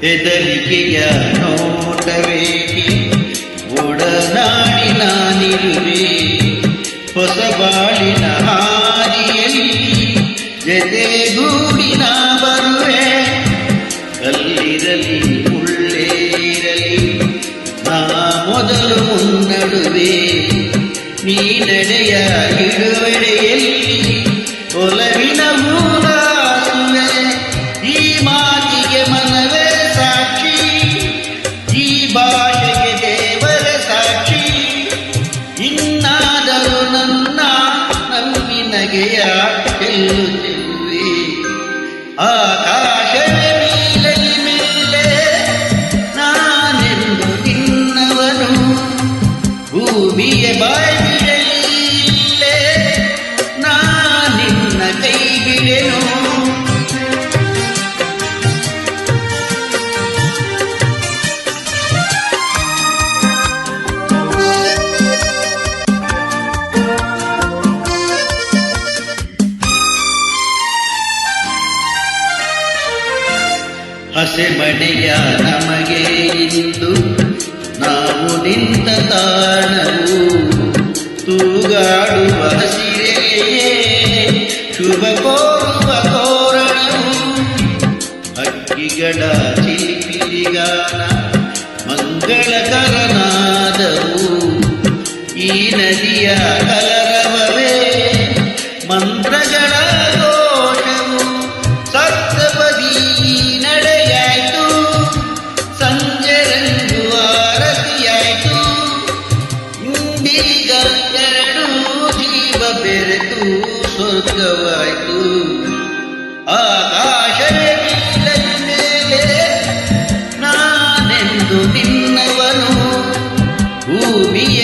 ಹೆದರಿಕೆಯ ನೋಟವೇಕೆ ಒಡನಾಡಿ ನಾನಿರುವೆ ಹೊಸ ಬಾಳಿನ ಹಾದಿಯಲ್ಲಿ ಜತೆಗೂಡಿ ನಾ ಬರುವೆ ಕಲ್ಲಿರಲಿ ಮುಳ್ಳೇ ಇರಲಿ ನಾ ಮೊದಲು ಮುನ್ನಡುವೆ ನೀ ನಡೆಯ ಹಿಡುವೆಡೆಯಲ್ಲಿ ಒಲವಿನ ಮೂಲಾಸುವೆ ಈ ಮಾತಿಗೆ ಮನವೇ ಸಾಕ್ಷಿ ಈ ಭಾಷೆಗೆ ದೇವರ ಸಾಕ್ಷಿ ಇನ್ನಾದರೂ ನನ್ನ ನಂಬಿನಗೆಯ ಚೆಲ್ಲುತ್ತಿರುವೆ ಆಕಾಶವೇ ನೀಲಲಿ ಮೇಲೆ ನಾನೆಂದು ನಿನ್ನವನು ಭೂಮಿಯ ಬಾಯಿ ಬಿಡಲಿಲ್ಲೇ ನಾ ನಿನ್ನ ಕೈ ಬಿಡೆನು ಹಸೆಮಣೆಯ ನಮಗೆ ಇಂದು ನಾವು ನಿಂತ ತಾಣವು ತೂಗಾಡುವ ಹಸಿರೆಯೇ ಶುಭ ಕೋರುವ ತೋರಣವು ಹಕ್ಕಿಗಳ ಚಿಲಿಪಿಲಿಗಾನ ಮಂಗಳಕರನಾದವು ಈ ನದಿಯ ಕಲರವವೇ ಮಂತ್ರಗಳ ಘೋಷವು ಸಪ್ತಪದಿ ನಡೆಯಾಯ್ತು ಸಂಜೆ ರಂಗು ಆರತಿಯಾಯ್ತು ಇಂದೀಗ ಎರಡು ಜೀವ ಬೆರೆತು ಸ್ವರ್ಗವಾಯ್ತು ಆಕಾಶವೇ ನೀಲದ ಮೇಲೆ ನಾನೆಂದು ನಿನ್ನವನು ಭೂಮಿಯ